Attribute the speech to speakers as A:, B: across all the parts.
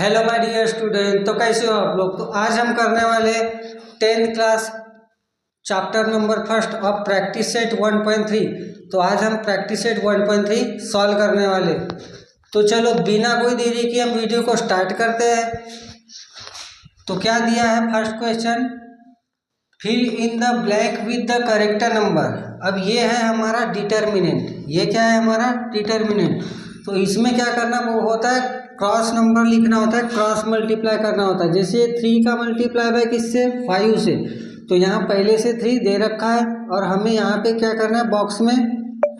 A: Hello my dear student. तो कैसे हो आप लोग। तो आज हम करने वाले 10th class chapter number first of practice set 1.3। तो आज हम प्रैक्टिस सेट 1.3 सॉल्व करने वाले। तो चलो बिना कोई देरी की हम वीडियो को स्टार्ट करते हैं। तो क्या दिया है first question, fill in the blank with the correct number. अब ये है हमारा डिटर्मिनेंट, ये क्या है हमारा डिटर्मिनेंट। तो इसमें क्या करना वो होता है, क्रॉस नंबर लिखना होता है, क्रॉस मल्टीप्लाई करना होता है। जैसे 3 का मल्टीप्लाई बाय किससे, 5 से। तो यहाँ पहले से 3 दे रखा है और हमें यहाँ पे क्या करना है, बॉक्स में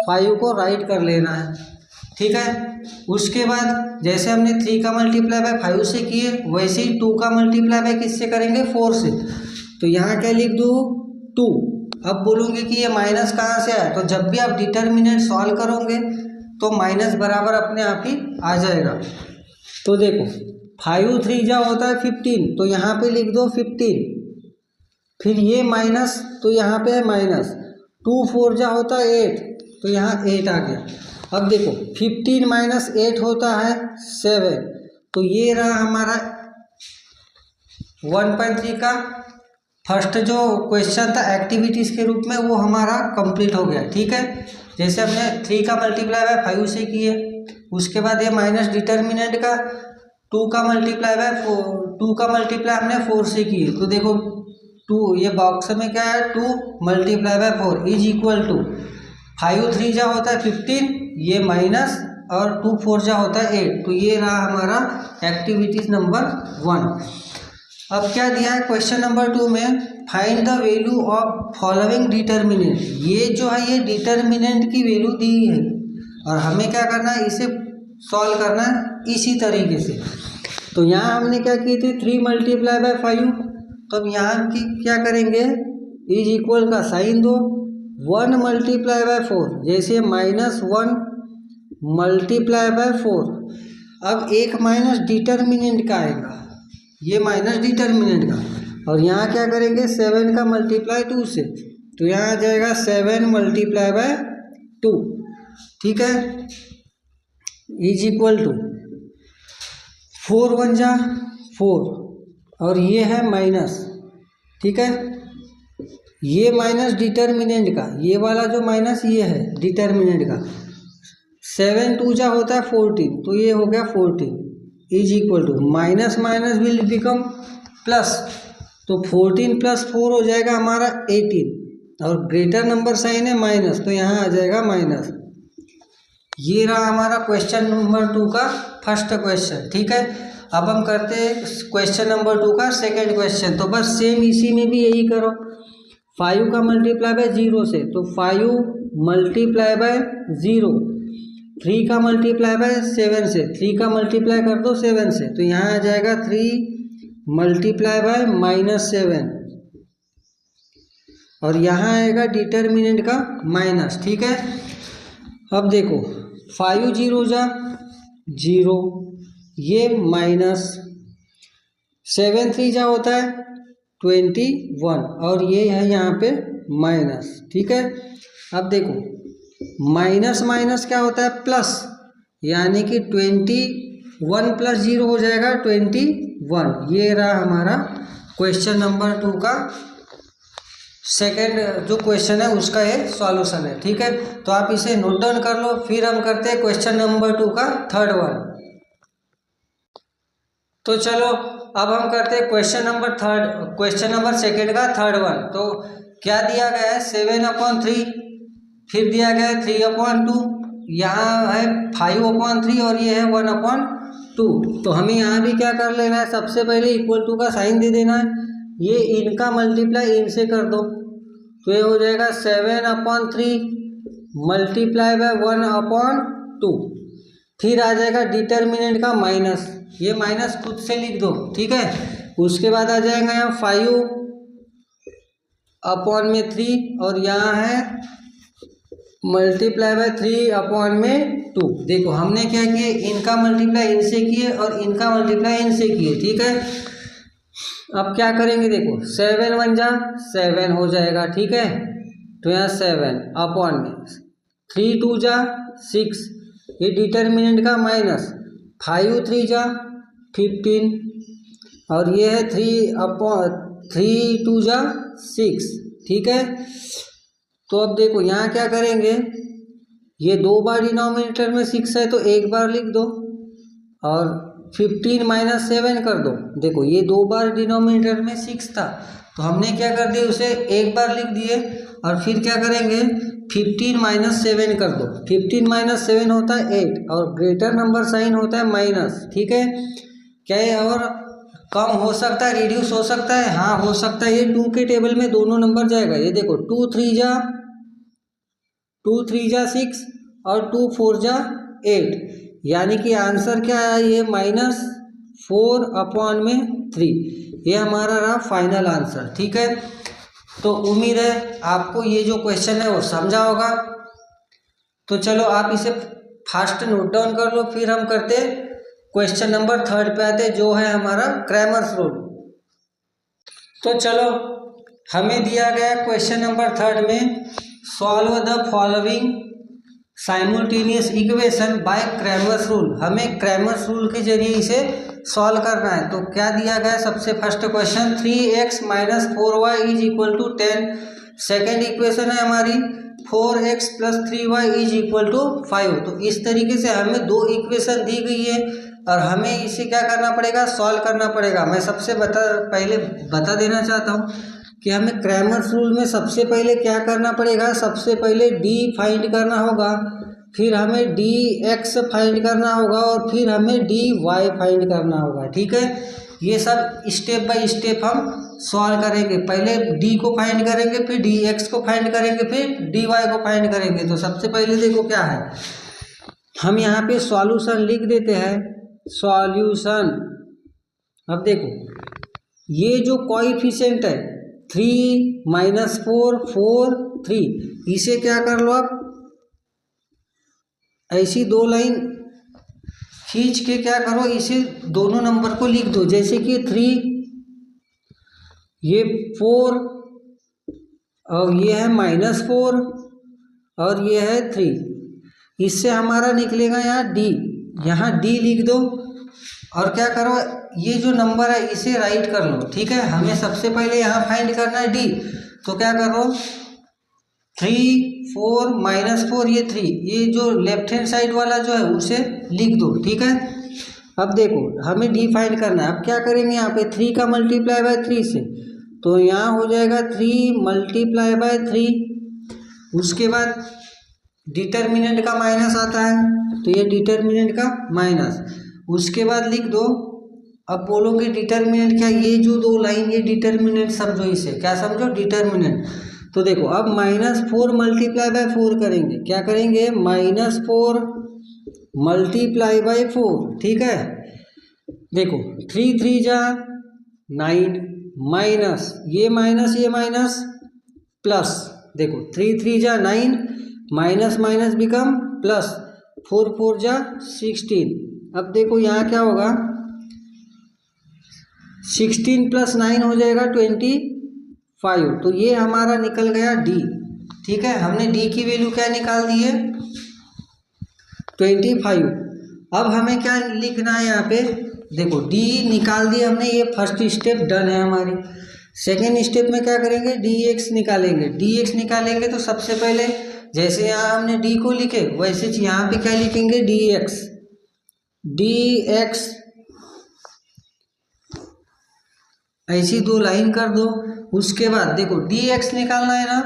A: 5 को राइट कर लेना है, ठीक है। उसके बाद जैसे हमने 3 का मल्टीप्लाई बाय 5 से किए, वैसे ही 2 का मल्टीप्लाई बाय किससे करेंगे, 4 से। तो यहाँ क्या लिख दूँ, 2। अब बोलूँगी कि ये माइनस कहाँ से आया, तो जब भी आप डिटर्मिनेंट सॉल्व करोगे तो माइनस बराबर अपने आप ही आ जाएगा। तो देखो 5 3 जा होता है 15, तो यहाँ पे लिख दो 15। फिर ये माइनस, तो यहाँ पे है माइनस। 2 4 जा होता है 8, तो यहाँ 8 आ गया। अब देखो 15 माइनस 8 होता है 7। तो ये रहा हमारा 1.3 का फर्स्ट जो क्वेश्चन था एक्टिविटीज़ के रूप में, वो हमारा कंप्लीट हो गया, ठीक है। जैसे हमने 3 का मल्टीप्लाई बाय 5 से किए, उसके बाद ये माइनस डिटर्मिनेंट का 2 का मल्टीप्लाई बाय 2 का मल्टीप्लाई हमने 4 से किए। तो देखो 2, ये बॉक्स में क्या है, 2 multiply by 4 is equal to 5 3 जा होता है 15, ये माइनस, और 2 4 जा होता है 8। तो ये रहा हमारा एक्टिविटीज नंबर 1। अब क्या दिया है क्वेश्चन नंबर 2 में, find the value of following determinant. ये जो है ये डिटर्मिनेंट की वैल्यू दी है और हमें क्या करना है, इसे सॉल्व करना है इसी तरीके से। तो यहाँ हमने क्या की थी, 3 मल्टीप्लाई बाय 5। तो अब यहाँ की क्या करेंगे, इज इक्वल का साइन दो, 1 मल्टीप्लाई बाय 4, जैसे -1 मल्टीप्लाई बाय 4। अब एक माइनस डिटर्मिनेंट का आएगा, ये माइनस डिटर्मिनेंट का, और यहाँ क्या करेंगे 7 का मल्टीप्लाई 2 से। तो यहाँ आ जाएगा 7 मल्टीप्लाई बाय 2, ठीक है, इज इक्वल टू 4 1 जा 4, और ये है माइनस, ठीक है। ये माइनस डिटर्मिनेंट का, ये वाला जो माइनस ये है डिटर्मिनेंट का। 7 2 जा होता है 14, तो ये हो गया 14 is equal to minus minus will become plus. तो 14 प्लस 4 हो जाएगा हमारा 18, और ग्रेटर नंबर साइन है माइनस, तो यहाँ आ जाएगा माइनस। ये रहा हमारा क्वेश्चन नंबर 2 का फर्स्ट क्वेश्चन, ठीक है। अब हम करते हैं क्वेश्चन नंबर 2 का सेकंड क्वेश्चन। तो बस सेम इसी में भी यही करो, 5 का मल्टीप्लाई बाय 0 से, तो 5 मल्टीप्लाई बाय 0। 3 का मल्टीप्लाई बाय 7 से, 3 का मल्टीप्लाई कर दो 7 से, तो यहाँ आ जाएगा 3 मल्टीप्लाई बाय -7, और यहाँ आएगा डिटर्मिनेंट का माइनस, ठीक है। अब देखो 5 0 जा 0, ये माइनस, 7 3 जा होता है 21, और ये है यहाँ पे माइनस, ठीक है। अब देखो माइनस माइनस क्या होता है, प्लस, यानी कि 21 प्लस 0 हो जाएगा 21। ये रहा हमारा क्वेश्चन नंबर 2 का सेकंड जो क्वेश्चन है उसका ये सॉल्यूशन है, ठीक है। तो आप इसे नोट डाउन कर लो। फिर हम करते हैं क्वेश्चन नंबर 2 का थर्ड वन। तो चलो अब हम करते हैं क्वेश्चन नंबर सेकंड का थर्ड वन। तो क्या दिया गया है, 7/3, फिर दिया गया है 3/2, यहाँ है 5/3, और ये है 1/2। तो हमें यहाँ भी क्या कर लेना है, सबसे पहले इक्वल टू का साइन दे देना है। ये इनका मल्टीप्लाई इनसे कर दो, तो ये हो जाएगा 7/3 मल्टीप्लाई बाय 1/2। फिर आ जाएगा डिटर्मिनेंट का माइनस, ये माइनस खुद से लिख दो, ठीक है। उसके बाद आ जाएगा यहाँ 5/3, और यहाँ है मल्टीप्लाई बाय 3/2। देखो हमने क्या किए, इनका मल्टीप्लाई इनसे किए और इनका मल्टीप्लाई इनसे किए, ठीक है। अब क्या करेंगे, देखो 7 1 जा 7 हो जाएगा, ठीक है। तो यहाँ 7/3 2 जा 6, ये डिटर्मिनेंट का माइनस, 5 3 जा 15 और ये है 3 2 जा 6, ठीक है। तो अब देखो यहाँ क्या करेंगे, ये 2 बार डिनोमिनेटर में 6 है तो एक बार लिख दो और 15 - 7 कर दो। देखो ये 2 बार डिनोमिनेटर में 6 था तो हमने क्या कर दिया, उसे एक बार लिख दिए और फिर क्या करेंगे 15 - 7 कर दो। 15 - 7 होता है 8 और ग्रेटर नंबर साइन होता है माइनस, ठीक है। क्या ये और कम हो सकता है, रिड्यूस हो सकता है? हाँ हो सकता है। ये 2 के टेबल में दोनों नंबर जाएगा। ये देखो 2 3 जा 6 और 2 4 जा 8, यानी कि आंसर क्या है, ये -4/3। ये हमारा रहा फाइनल आंसर, ठीक है। तो उम्मीद है आपको ये जो क्वेश्चन है वो समझा होगा। तो चलो आप इसे फास्ट नोट डाउन कर लो, फिर हम करते क्वेश्चन नंबर 3 पे आते, जो है हमारा क्रैमर्स रूल। तो चलो हमें दिया गया क्वेश्चन नंबर 3 में solve the following simultaneous equation by Cramer's rule. हमें क्रैमर्स रूल के जरिए इसे सॉल्व करना है। तो क्या दिया गया, सबसे first question 3x - 4y = 10। Second equation है हमारी 4x + 3y = 5। तो इस तरीके से हमें 2 इक्वेशन दी गई है और हमें इसे क्या करना पड़ेगा, सॉल्व करना पड़ेगा। मैं सबसे पहले बता देना चाहता हूँ कि हमें क्रैमर्स रूल में सबसे पहले क्या करना पड़ेगा, सबसे पहले डी फाइंड करना होगा, फिर हमें डी एक्स फाइंड करना होगा और फिर हमें डी वाई फाइंड करना होगा, ठीक है। ये सब स्टेप बाय स्टेप हम सॉल्व करेंगे। पहले डी को फाइंड करेंगे, फिर डी एक्स को फाइंड करेंगे, फिर डी वाई को फाइंड करेंगे। तो सबसे पहले देखो क्या है, हम यहाँ पे सॉल्यूशन लिख देते हैं, सॉल्यूशन। अब देखो ये जो कोएफिशिएंट है 3 - 4 4 3, इसे क्या कर लो आप, ऐसी 2 लाइन खींच के क्या करो, इसे दोनों नंबर को लिख दो। जैसे कि 3, ये 4 और ये है -4 और ये है 3। इससे हमारा निकलेगा यहाँ डी लिख दो और क्या करो, ये जो नंबर है इसे राइट कर लो, ठीक है। हमें सबसे पहले यहाँ फाइंड करना है डी, तो क्या करो 3 4 -4 ये 3, ये जो लेफ्ट हैंड साइड वाला जो है उसे लिख दो, ठीक है। अब देखो हमें डी फाइंड करना है। अब क्या करेंगे, यहाँ पे 3 का मल्टीप्लाई बाय 3 से, तो यहाँ हो जाएगा 3 × 3। उसके बाद डिटर्मिनेंट का माइनस आता है, तो ये डिटर्मिनेंट का माइनस, उसके बाद लिख दो। अब बोलोगे डिटर्मिनेंट क्या, ये जो 2 लाइन ये डिटर्मिनेंट समझो, इसे क्या समझो, डिटर्मिनेंट। तो देखो अब -4 × 4 करेंगे, क्या करेंगे -4 × 4, ठीक है। देखो 3 3 जा 9 माइनस ये माइनस प्लस, देखो 3 3 जा 9 माइनस माइनस बिकम प्लस, 4 4 जा 16। अब देखो यहाँ क्या होगा, 16 + 9 हो जाएगा 25। तो ये हमारा निकल गया डी, ठीक है। हमने डी की वैल्यू क्या निकाल दी है, 25। अब हमें क्या लिखना है यहाँ पे, देखो डी निकाल दिया हमने, ये फर्स्ट स्टेप डन है हमारी। सेकेंड स्टेप में क्या करेंगे, डी एक्स निकालेंगे। डी एक्स निकालेंगे तो सबसे पहले जैसे यहाँ हमने डी को लिखे वैसे यहाँ पे क्या लिखेंगे, डी एक्स ऐसी 2 लाइन कर दो। उसके बाद देखो डी एक्स निकालना है ना,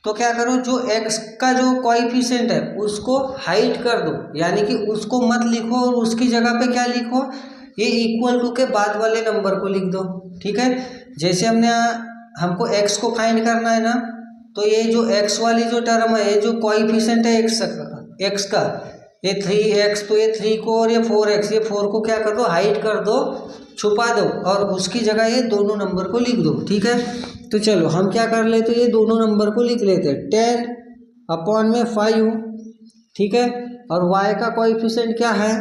A: तो क्या करो, जो एक्स का जो कोएफिशिएंट है उसको हाइड कर दो, यानी कि उसको मत लिखो और उसकी जगह पे क्या लिखो, ये =, के बाद वाले नंबर को लिख दो, ठीक है। जैसे हमको एक्स को फाइंड करना है ना, तो ये जो एक्स वाली जो टर्म है, ये जो कोएफिशिएंट है एक्स का ये 3x, तो ये 3 को और ये 4x, ये 4 को क्या कर दो, हाइड कर दो, छुपा दो और उसकी जगह ये दोनों नंबर को लिख दो, ठीक है। तो चलो हम क्या कर लेते, ये दोनों नंबर को लिख लेते, 10/5, ठीक है। और y का कोएफिशिएंट क्या है,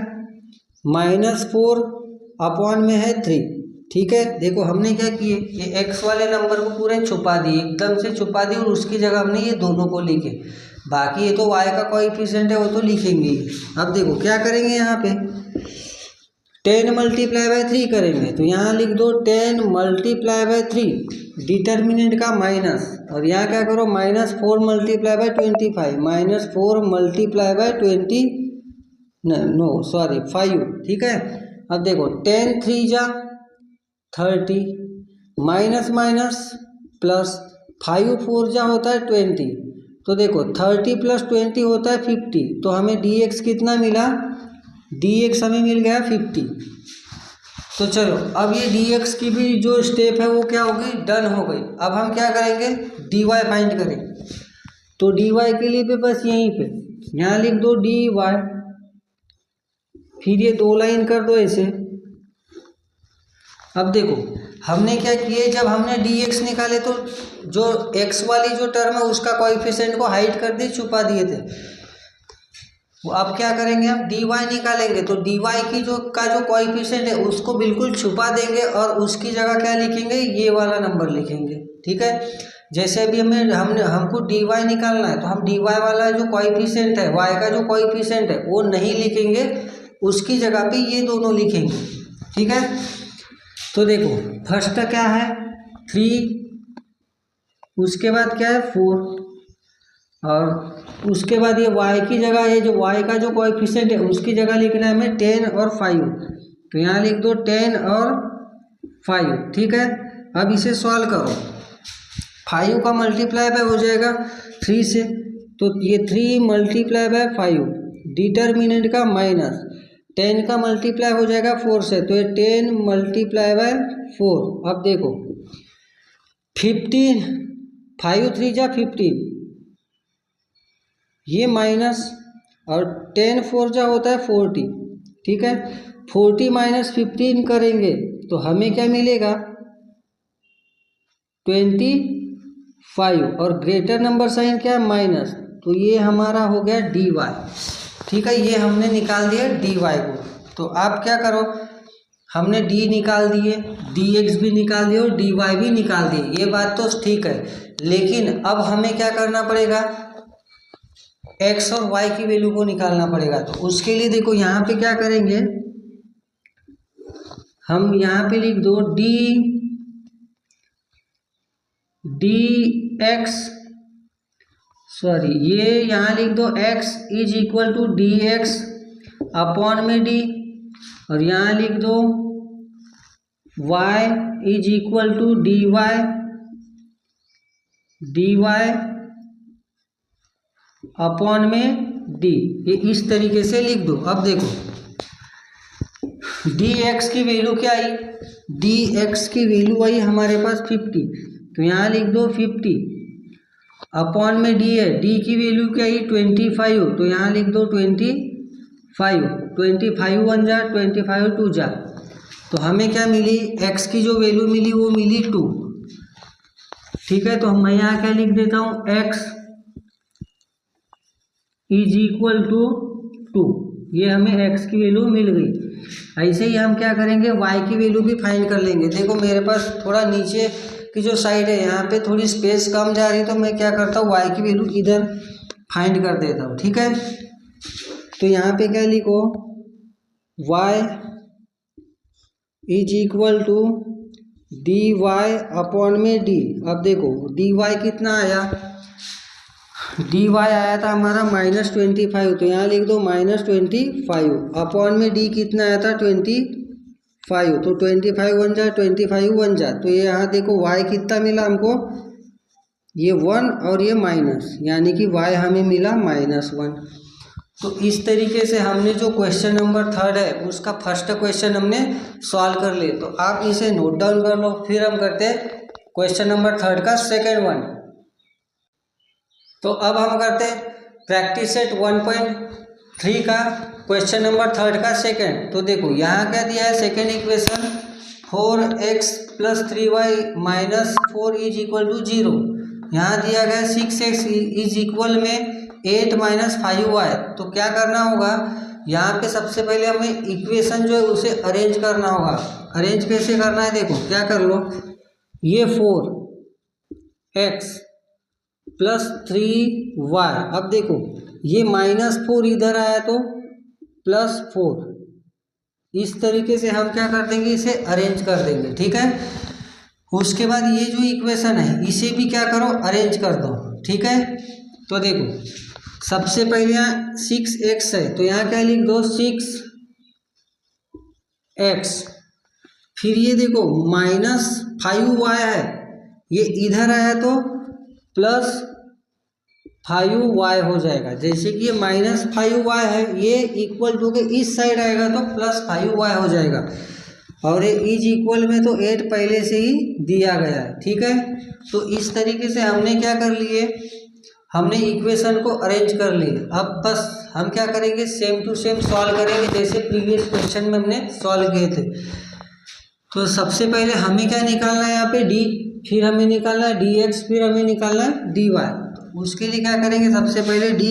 A: -4/3, ठीक है। देखो हमने क्या किए, ये x वाले नंबर को पूरे छुपा दिए, एकदम से छुपा दिए और उसकी जगह हमने ये दोनों को लिखे। बाकी ये तो y का कोएफिशिएंट है वो तो लिखेंगे। अब देखो क्या करेंगे, यहाँ पे 10 मल्टीप्लाई बाय 3 करेंगे तो यहाँ लिख दो 10 मल्टीप्लाई बाय 3 डिटर्मिनेंट का माइनस, और यहाँ क्या करो -4 मल्टीप्लाई बाय 25 -4 मल्टीप्लाई बाय 5, ठीक है। अब देखो 10 3 जा 30 माइनस माइनस प्लस 5 4 जा होता है 20, तो देखो 30 + 20 होता है 50, तो हमें dx कितना मिला, dx हमें मिल गया 50। तो चलो अब ये dx की भी जो स्टेप है वो क्या हो गई, डन हो गई। अब हम क्या करेंगे, dy फाइंड करें। तो dy के लिए भी बस यहीं पे यहाँ लिख दो dy, फिर ये 2 लाइन कर दो ऐसे। अब देखो हमने क्या किए, जब हमने dx निकाले तो जो x वाली जो टर्म है उसका कोएफिशिएंट को हाइड कर दिए, छुपा दिए थे। वो अब क्या करेंगे, हम dy निकालेंगे तो dy की जो कोएफिशिएंट है उसको बिल्कुल छुपा देंगे और उसकी जगह क्या लिखेंगे, ये वाला नंबर लिखेंगे, ठीक है। जैसे अभी हमको dy निकालना है तो हम dy वाला जो कोएफिशिएंट है, y का जो कोएफिशिएंट है वो नहीं लिखेंगे, उसकी जगह पे ये दोनों लिखेंगे, ठीक है। तो देखो फर्स्ट का क्या है 3, उसके बाद क्या है 4, और उसके बाद ये y की जगह है, जो y का जो कोएफिशिएंट है उसकी जगह लिखना है हमें 10 और 5, तो यहाँ लिख दो 10 और 5, ठीक है। अब इसे सॉल्व करो, 5 का मल्टीप्लाई बाय हो जाएगा 3 से, तो ये 3 मल्टीप्लाई बाय 5 डिटर्मिनेंट का माइनस 10 का मल्टीप्लाई हो जाएगा 4 से, तो ये 10 मल्टीप्लाई बाय 4। अब देखो 15, 5 3 जा 15, ये माइनस, और 10 4 जा होता है 40, ठीक है। 40 - 15 करेंगे तो हमें क्या मिलेगा 25, और ग्रेटर नंबर साइन क्या है माइनस, तो ये हमारा हो गया dy, ठीक है। ये हमने निकाल दिया dy को। तो आप क्या करो, हमने d निकाल दिए, dx भी निकाल दिए और dy भी निकाल दिए, ये बात तो ठीक है। लेकिन अब हमें क्या करना पड़ेगा, x और y की वैल्यू को निकालना पड़ेगा। तो उसके लिए देखो यहाँ पे क्या करेंगे, हम यहाँ पे लिख दो ये यहाँ लिख दो x = dx अपॉन में d, और यहाँ लिख दो y = dy अपॉन में d, ये इस तरीके से लिख दो। अब देखो dx की वैल्यू क्या आई, dx की वैल्यू आई हमारे पास 50, तो यहाँ लिख दो 50 अपॉन में d है, d की वैल्यू क्या आई 25, तो यहाँ लिख दो 25, 25 1 जा 25 2 जा, तो हमें क्या मिली, x की जो वैल्यू मिली वो मिली 2, ठीक है। तो मैं यहाँ क्या लिख देता हूँ, x = 2, ये हमें x की वैल्यू मिल गई। ऐसे ही हम क्या करेंगे, y की वैल्यू भी फाइंड कर लेंगे। देखो मेरे पास थोड़ा नीचे की जो साइड है यहाँ पे थोड़ी स्पेस कम जा रही है, तो मैं क्या करता हूँ y की वैल्यू इधर फाइंड कर देता हूँ, ठीक है। तो यहाँ पे क्या लिखो, y = dy अपॉन में d। अब देखो dy कितना आया, dy आया था हमारा -25, तो यहाँ लिख दो -25 अपॉन में d कितना आया था 25, तो 25 1 जा 25 1 जा, तो ये यहाँ देखो y कितना मिला हमको, ये 1 और ये माइनस, यानी कि y हमें मिला -1। तो इस तरीके से हमने जो क्वेश्चन नंबर 3 है उसका फर्स्ट क्वेश्चन हमने सॉल्व कर लिए। तो आप इसे नोट डाउन कर लो, फिर हम करते हैं क्वेश्चन नंबर 3 का सेकेंड वन। तो अब हम करते हैं प्रैक्टिस सेट 1.3 का क्वेश्चन नंबर 3 का सेकेंड। तो देखो यहाँ क्या दिया है, सेकेंड इक्वेशन 4x + 3y - 4 = 0। यहाँ दिया गया 6x = में 8 - 5y। तो क्या करना होगा, यहाँ पे सबसे पहले हमें इक्वेशन जो है उसे अरेंज करना होगा। अरेंज कैसे करना है, देखो क्या कर लो, ये 4x + 3y, अब देखो ये -4 इधर आया तो +4, इस तरीके से हम क्या कर देंगे, इसे अरेंज कर देंगे, ठीक है। उसके बाद ये जो इक्वेशन है इसे भी क्या करो, अरेंज कर दो, ठीक है। तो देखो सबसे पहले यहाँ 6x है तो यहाँ क्या लिख दो 6x, फिर ये देखो -5y है, ये इधर आया तो +5y हो जाएगा। जैसे कि ये -5y है, ये इक्वल टू के इस साइड आएगा तो +5y हो जाएगा, और ये इज इक्वल में तो 8 पहले से ही दिया गया है, ठीक है। तो इस तरीके से हमने क्या कर लिए, हमने इक्वेशन को अरेंज कर लिए। अब बस हम क्या करेंगे, सेम टू सेम सॉल्व करेंगे जैसे प्रीवियस क्वेश्चन में हमने सॉल्व किए थे। तो सबसे पहले हमें क्या निकालना है, यहाँ पे d, फिर हमें निकालना है dx, फिर हमें निकालना है dy। उसके लिए क्या करेंगे, सबसे पहले d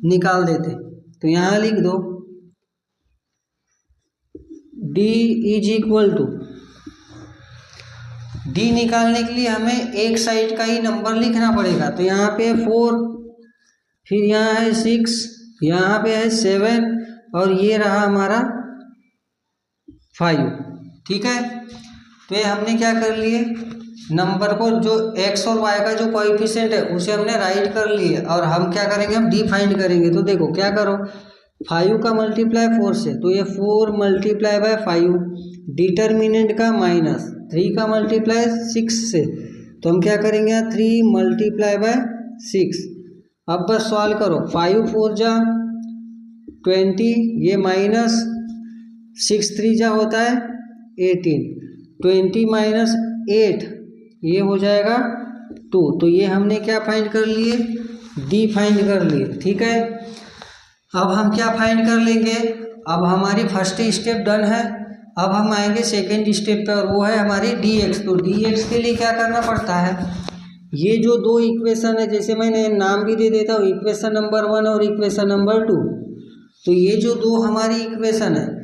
A: निकाल देते, तो यहाँ लिख दो d is equal to, d निकालने के लिए हमें एक साइड का ही नंबर लिखना पड़ेगा। तो यहाँ पे 4, फिर यहाँ है 6, यहाँ पे है 7, और ये रहा हमारा 5, ठीक है। तो ये हमने क्या कर लिए, नंबर को जो x और y का जो कोएफिशिएंट है उसे हमने राइट कर लिए, और हम क्या करेंगे, हम डी फाइंड करेंगे। तो देखो क्या करो, 5 का मल्टीप्लाई 4 से, तो ये 4 मल्टीप्लाई बाय 5, डिटर्मिनेंट का -3 का मल्टीप्लाई 6 से, तो हम क्या करेंगे, 3 मल्टीप्लाई बाय 6। अब बस सॉल्व करो, 5 4 जा 20, ये -6 3 जा होता है 18, 20 -8 ये हो जाएगा 2। तो ये हमने क्या फाइंड कर लिए, डी फाइंड कर लिए, ठीक है। अब हम क्या फाइंड कर लेंगे, अब हमारी फर्स्ट स्टेप डन है। अब हम आएंगे सेकेंड स्टेप पे, और वो है हमारी dx। तो dx के लिए क्या करना पड़ता है, ये जो दो इक्वेशन है, जैसे मैंने नाम भी दे देता हूँ, इक्वेशन नंबर 1 और इक्वेशन नंबर 2। तो ये जो दो हमारी इक्वेशन है,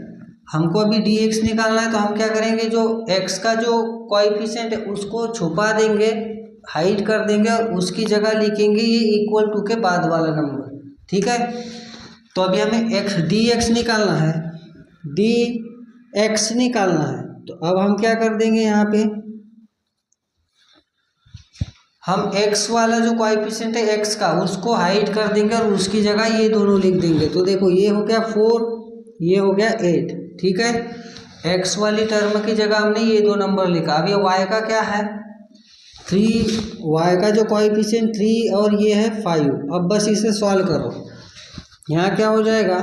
A: हमको अभी dx निकालना है। तो हम क्या करेंगे, जो x का जो कोएफिशिएंट है उसको छुपा देंगे, हाइड कर देंगे, और उसकी जगह लिखेंगे ये इक्वल टू के बाद वाला नंबर, ठीक है। तो अभी हमें dx निकालना है, dx निकालना है। तो अब हम क्या कर देंगे, यहाँ पे हम x वाला जो कोएफिशिएंट है x का, उसको हाइड कर देंगे, और उसकी जगह ये दोनों लिख देंगे। तो देखो ये हो गया 4, ये हो गया 8, ठीक है। x वाली टर्म की जगह हमने ये दो नंबर लिखा। अब ये y का क्या है 3, y का जो कोएफिशिएंट 3 और ये है 5। अब बस इसे सॉल्व करो, यहाँ क्या हो जाएगा,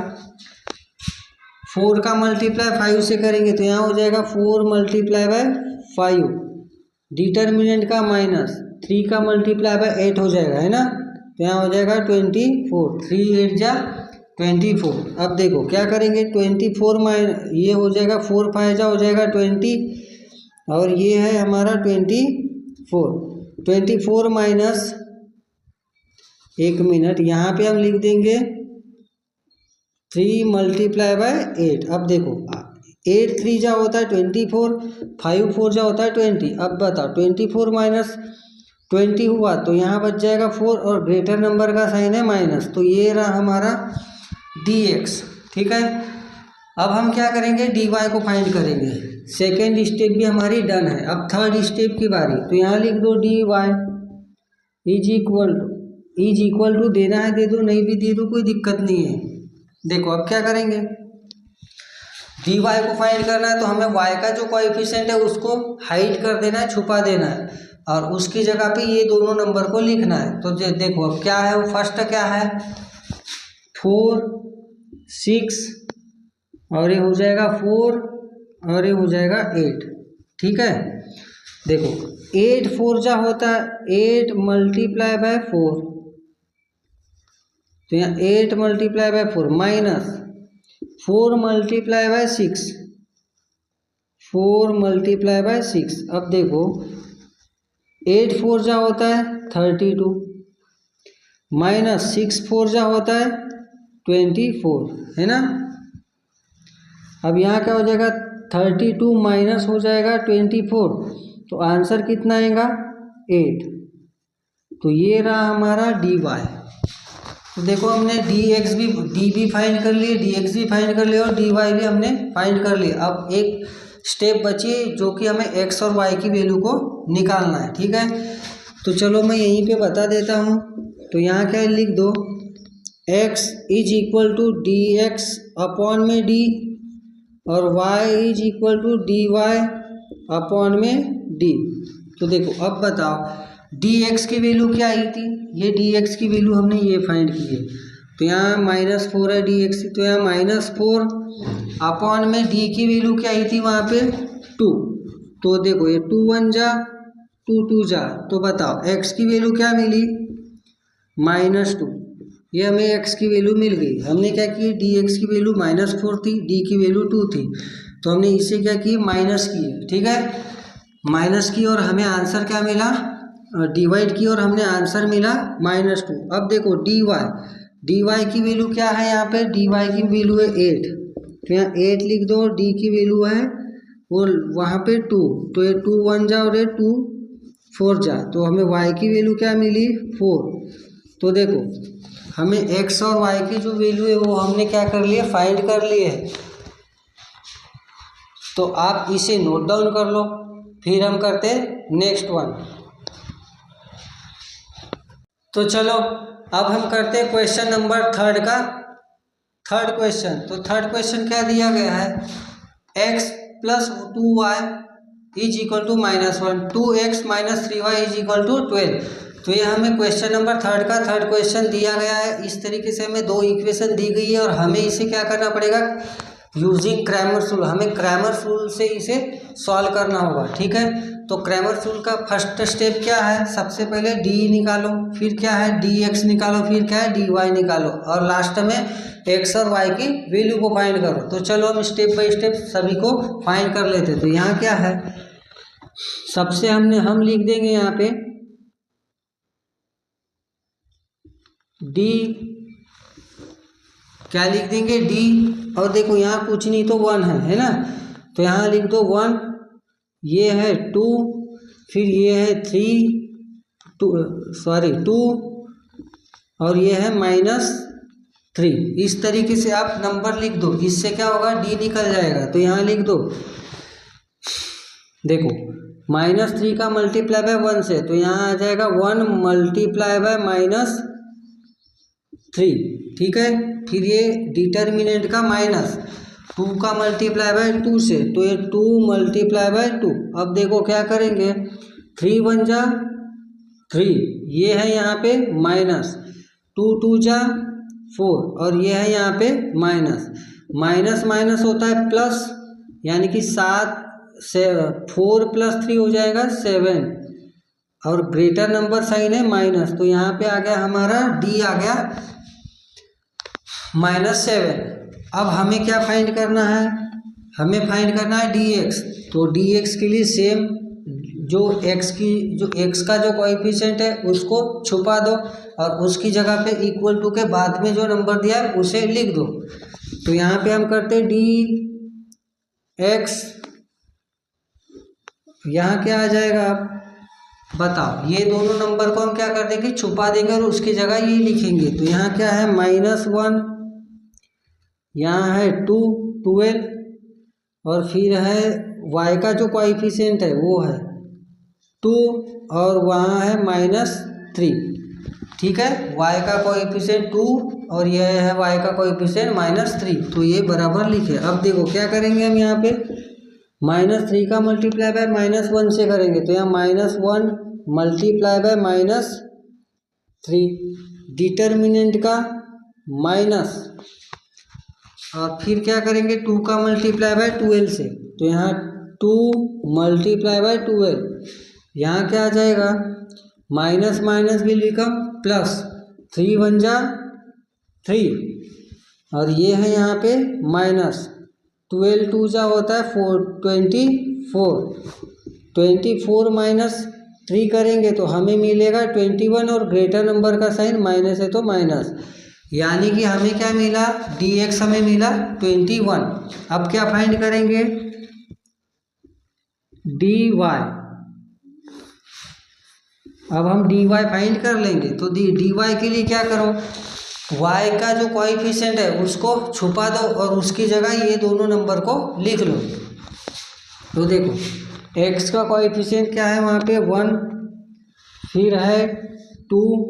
A: 4 का मल्टीप्लाई 5 से करेंगे तो यहाँ हो जाएगा 4 मल्टीप्लाई बाय 5, डिटर्मिनेंट का -3 का मल्टीप्लाई बाय 8 हो जाएगा, है ना। तो यहाँ हो जाएगा 24, 3 8 जा 24। अब देखो क्या करेंगे, 24 ये हो जाएगा 4 5 जा हो जाएगा 20, और ये है हमारा 24 माइनस, एक मिनट, यहाँ पे हम लिख देंगे 3 मल्टीप्लाई बाय 8। अब देखो 8 3 जा होता है 24, 5 4 जा होता है 20। अब बताओ 24 माइनस 20 हुआ तो यहाँ बच जाएगा 4, और ग्रेटर नंबर का साइन है माइनस। तो ये रहा हमारा dx, ठीक है। अब हम क्या करेंगे, dy को फाइंड करेंगे। सेकेंड स्टेप भी हमारी डन है। अब थर्ड स्टेप की बारी। तो यहाँ लिख दो dy इज इक्वल टू देना है दे दो, नहीं भी दे दो कोई दिक्कत नहीं है। देखो अब क्या करेंगे, dy को फाइंड करना है तो हमें y का जो कोएफिशिएंट है उसको हाइड कर देना है, छुपा देना है, और उसकी जगह पे ये दोनों नंबर को लिखना है। तो देखो अब क्या है, वो फर्स्ट क्या है 4 6, और ये हो जाएगा 4, और ये हो जाएगा 8, ठीक है। देखो 8 4 जा होता है 8 मल्टीप्लाई बाय 4, तो यहाँ 8 multiply by 4 minus 4 multiply by 6, 4 multiply by 6। अब देखो 8 4 जा होता है 32, माइनस 6 4 जा होता है 24, है ना। अब यहाँ क्या हो जाएगा 32 माइनस हो जाएगा 24, तो आंसर कितना आएगा 8। तो ये रहा हमारा dy। तो देखो हमने डी भी फाइंड कर लिए, डी एक्स भी फाइंड कर लिया और डी वाई भी हमने फाइंड कर लिया। अब एक स्टेप बची जो कि हमें एक्स और वाई की वैल्यू को निकालना है, ठीक है। तो चलो मैं यहीं पे बता देता हूँ। तो यहाँ क्या लिख दो, x is equal to d x upon में डी और y is equal to d y upon में डी। तो देखो अब बताओ डी एक्स की वैल्यू क्या आई थी, ये डी एक्स की वैल्यू हमने ये फाइंड की है। तो यहाँ -4 है डी एक्स, तो यहाँ -4 अपॉन में डी की वैल्यू क्या आई थी वहाँ पे 2। तो देखो ये 2 1 जा 2 2 जा, तो बताओ x की वैल्यू क्या मिली -2। ये हमें x की वैल्यू मिल गई। हमने क्या की, डी एक्स की वैल्यू -4 थी, डी की वैल्यू 2 थी, तो हमने इसे क्या की माइनस की, ठीक है, माइनस की और हमें आंसर क्या मिला, डिवाइड की और हमने आंसर मिला -2। अब देखो डी वाई की वैल्यू क्या है, यहाँ पे डी वाई की वैल्यू है 8, तो यहाँ 8 लिख दो। डी की वैल्यू है वो वहाँ पे 2, तो ये 2 1 जा और ये 2 4 जा, तो हमें y की वैल्यू क्या मिली 4। तो देखो हमें x और y की जो वैल्यू है वो हमने क्या कर लिया, फाइंड कर लिए है। तो आप इसे नोट डाउन कर लो, फिर हम करते हैं नेक्स्ट वन। तो चलो अब हम करते हैं क्वेश्चन नंबर 3 का थर्ड क्वेश्चन। तो थर्ड क्वेश्चन क्या दिया गया है, x plus 2y is equal to -1, 2x - 3y is equal to 12। तो ये हमें क्वेश्चन नंबर 3 का थर्ड क्वेश्चन दिया गया है। इस तरीके से हमें 2 इक्वेशन दी गई है और हमें इसे क्या करना पड़ेगा, यूजिंग क्रैमर्स रूल, हमें क्रैमर्स रूल से इसे सॉल्व करना होगा, ठीक है। तो क्रैमर्स रूल का फर्स्ट स्टेप क्या है, सबसे पहले डी निकालो, फिर क्या है डी एक्स निकालो, फिर क्या है डी वाई निकालो और लास्ट में एक्स और वाई की वैल्यू को फाइंड करो। तो चलो हम स्टेप बाय स्टेप सभी को फाइंड कर लेते हैं। तो यहाँ क्या है, सबसे हम लिख देंगे यहाँ पे डी, क्या लिख देंगे डी, और देखो यहाँ कुछ नहीं तो 1 है ना, तो यहाँ लिख दो 1, ये है 2, फिर ये है 2 और ये है -3। इस तरीके से आप नंबर लिख दो, इससे क्या होगा डी निकल जाएगा। तो यहाँ लिख दो, देखो -3 का मल्टीप्लाई बाय 1 से, तो यहाँ आ जाएगा 1 मल्टीप्लाई बाय -3, ठीक है। फिर ये डिटर्मिनेंट का -2 का मल्टीप्लाई बाय 2 से, तो ये 2 मल्टीप्लाई बाय 2। अब देखो क्या करेंगे, 3 1 जा 3, ये है यहाँ पे -2 2 जा 4 और ये है यहाँ पे माइनस होता है प्लस, यानी कि 4 + 3 हो जाएगा 7 और ग्रेटर नंबर साइन है माइनस, तो यहाँ पे आ गया हमारा डी आ गया -7। अब हमें क्या फाइंड करना है, हमें फाइंड करना है डी एक्स। तो डी एक्स के लिए सेम, जो एक्स का जो कोएफिशिएंट है उसको छुपा दो और उसकी जगह पे इक्वल टू के बाद में जो नंबर दिया है उसे लिख दो। तो यहाँ पे हम करते हैं डी एक्स, यहाँ क्या आ जाएगा आप बताओ, ये दोनों नंबर को हम क्या कर देंगे, छुपा देंगे और उसकी जगह ये लिखेंगे। तो यहाँ क्या है -1, यहाँ है 2 12 और फिर है y का जो कोएफिशिएंट है वो है 2 और वहाँ है -3, ठीक है। y का कोएफिशिएंट 2 और यह है y का कोएफिशिएंट -3, तो ये बराबर लिखे। अब देखो क्या करेंगे हम यहाँ पे, -3 का मल्टीप्लाई बाय -1 से करेंगे, तो यहाँ -1 मल्टीप्लाई बाय -3, डिटर्मिनेंट का माइनस, और फिर क्या करेंगे 2 का मल्टीप्लाई बाय 12 से, तो यहाँ 2 मल्टीप्लाई बाय 12, यहाँ क्या आ जाएगा माइनस विल बिकम प्लस, 3 1 जा 3 और ये है यहाँ पे -12 2 जा होता है 24 -3 करेंगे तो हमें मिलेगा 21 और ग्रेटर नंबर का साइन माइनस है तो माइनस, यानी कि हमें क्या मिला, डी एक्स हमें मिला 21। अब क्या फाइंड करेंगे, डी वाई। अब हम डी वाई फाइंड कर लेंगे। तो डी वाई के लिए क्या करो, y का जो कोएफिशिएंट है उसको छुपा दो और उसकी जगह ये दोनों नंबर को लिख लो। तो देखो x का कोएफिशिएंट क्या है वहाँ पे 1, फिर है 2।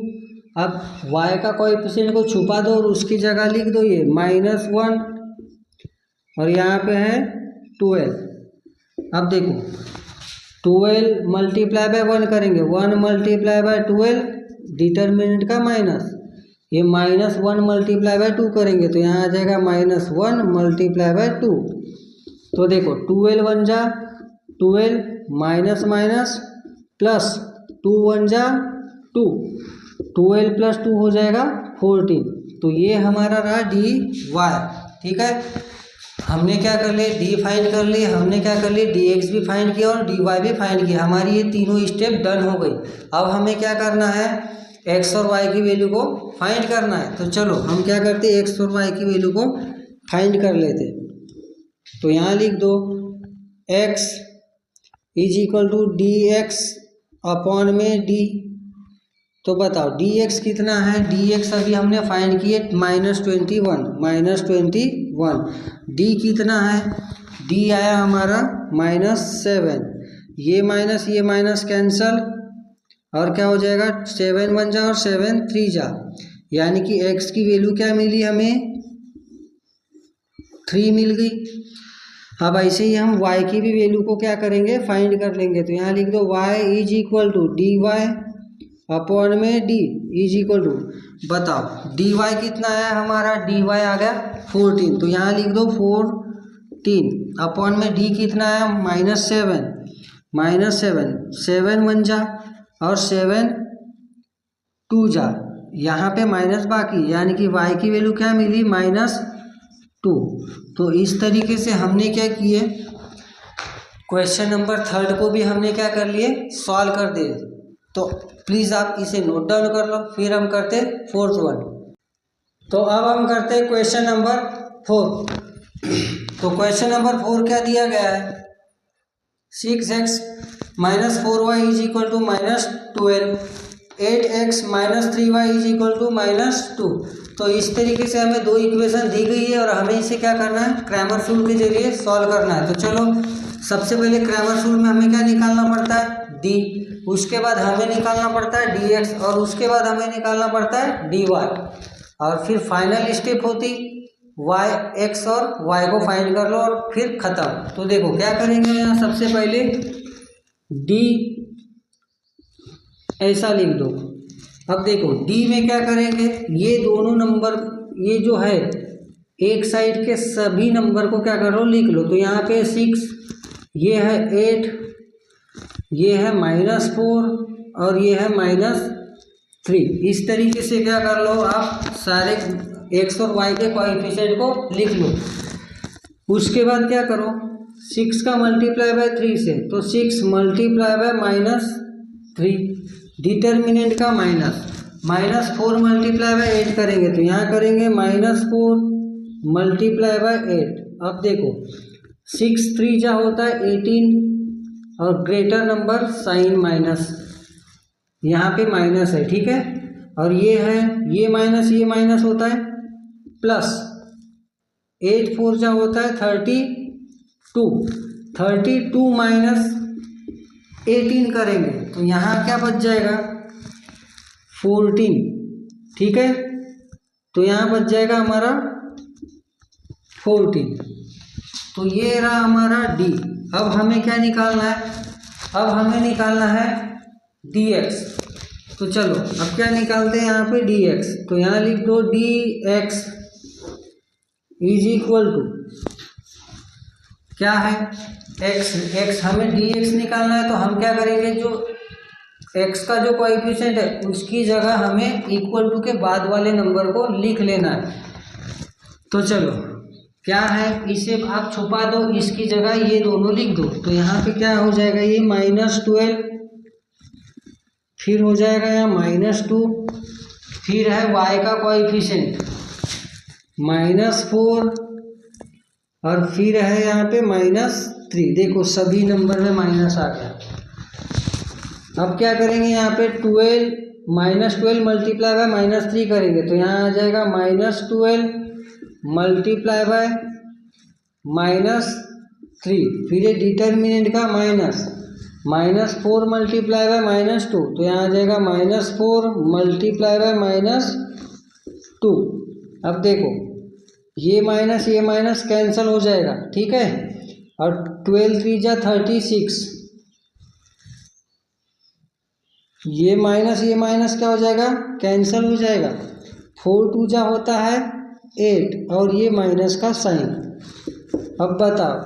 A: अब y का कोएफिशिएंट को छुपा दो और उसकी जगह लिख दो ये -1 और यहाँ पे है 12। अब देखो 12 मल्टीप्लाई बाय 1 करेंगे, 1 मल्टीप्लाई बाय 12 डिटर्मिनेंट का माइनस, ये -1 मल्टीप्लाई बाय 2 करेंगे तो यहाँ आ जाएगा -1 मल्टीप्लाई बाय 2। तो देखो 12 1 जा 12 माइनस माइनस प्लस 2 1 जा 2, 12 प्लस 2 हो जाएगा 14। तो ये हमारा रहा dy। ठीक है, हमने क्या कर लिए d फाइंड कर लिए, हमने क्या कर लिए dx भी फाइंड किया और dy भी फाइंड किया। हमारी ये तीनों स्टेप डन हो गई। अब हमें क्या करना है x और y की वैल्यू को फाइंड करना है। तो चलो हम क्या करते हैं x और y की वैल्यू को फाइंड कर लेते। तो यहाँ लिख दो x is equal to d x upon में d। तो बताओ dx कितना है, dx अभी हमने फाइंड किए -21, d कितना है, d आया हमारा -7। ये माइनस कैंसल और क्या हो जाएगा 7 1 जा और 7 3 जा, यानी कि x की वैल्यू क्या मिली हमें 3 मिल गई। अब ऐसे ही हम y की भी वैल्यू को क्या करेंगे फाइंड कर लेंगे। तो यहाँ लिख दो y is equal to d y upon में d इज इक्वल टू, बताओ dy कितना आया हमारा, dy आ गया 14। तो यहाँ लिख दो 14 अपॉन में d कितना आया -7, 7 1 जा और 7 2 जा, यहाँ पे माइनस बाकी, यानी कि y की वैल्यू क्या मिली -2। तो इस तरीके से हमने क्या किए क्वेश्चन नंबर 3 को भी हमने क्या कर लिए सॉल्व कर दिए। तो प्लीज़ आप इसे नोट डाउन कर लो, फिर हम करते 4th वन। तो अब हम करते क्वेश्चन नंबर 4। तो क्वेश्चन नंबर 4 क्या दिया गया है 6x - 4y is equal to -12, 8x - 3y is equal to -2। तो इस तरीके से हमें दो इक्वेशन दी गई है और हमें इसे क्या करना है क्रैमर्स रूल के जरिए सॉल्व करना है। तो चलो सबसे पहले क्रैमर्स रूल में हमें क्या निकालना पड़ता है d, उसके बाद हमें निकालना पड़ता है dx और उसके बाद हमें निकालना पड़ता है dy और फिर फाइनल स्टेप होती y x और y को फाइंड कर लो और फिर ख़त्म। तो देखो क्या करेंगे यहाँ सबसे पहले d ऐसा लिख दो। अब देखो d में क्या करेंगे, ये दोनों नंबर ये जो है एक साइड के सभी नंबर को क्या करो लिख लो। तो यहाँ पे 6, ये है 8, ये है -4 और ये है -3। इस तरीके से क्या कर लो आप सारे x और y के कोएफिशिएंट को लिख लो। उसके बाद क्या करो 6 का मल्टीप्लाई बाय 3 से, तो 6 मल्टीप्लाई बाय -3 डिटर्मिनेंट का -4 मल्टीप्लाई बाय 8 करेंगे। तो यहाँ करेंगे -4 मल्टीप्लाई बाय 8। अब देखो 6 3 जा होता है 18 और ग्रेटर नंबर साइन माइनस, यहाँ पे माइनस है ठीक है। और ये है ये माइनस होता है प्लस 8 4 जा होता है 32 माइनस 18 करेंगे तो यहाँ क्या बच जाएगा 14 ठीक है। तो यहाँ बच जाएगा हमारा 14। तो ये रहा हमारा d। अब हमें क्या निकालना है, अब हमें निकालना है dx। तो चलो अब क्या निकालते हैं यहाँ पे dx। तो यहाँ लिख दो dx इज इक्वल टू क्या है x हमें dx निकालना है। तो हम क्या करेंगे जो x का जो कोएफिशिएंट है उसकी जगह हमें इक्वल टू के बाद वाले नंबर को लिख लेना है। तो चलो क्या है इसे आप छुपा दो, इसकी जगह ये दोनों लिख दो। तो यहाँ पे क्या हो जाएगा ये -12, फिर हो जाएगा यहाँ -2, फिर है y का कोएफिशिएंट -4 और फिर है यहाँ पे -3। देखो सभी नंबर में माइनस आ गया। अब क्या करेंगे यहाँ पे 12 -12 मल्टीप्लाई बाय -3 करेंगे तो यहाँ आ जाएगा -12 मल्टीप्लाई बाय -3, फिर ये डिटर्मिनेंट का -4 मल्टीप्लाई बाय -2 तो यहाँ आ जाएगा -4 मल्टीप्लाई बाय -2। अब देखो ये माइनस कैंसिल हो जाएगा, ठीक है, और 12 3 जा 36, ये माइनस क्या हो जाएगा, कैंसिल हो जाएगा। 4 2 जा होता है 8 और ये माइनस का साइन। अब बताओ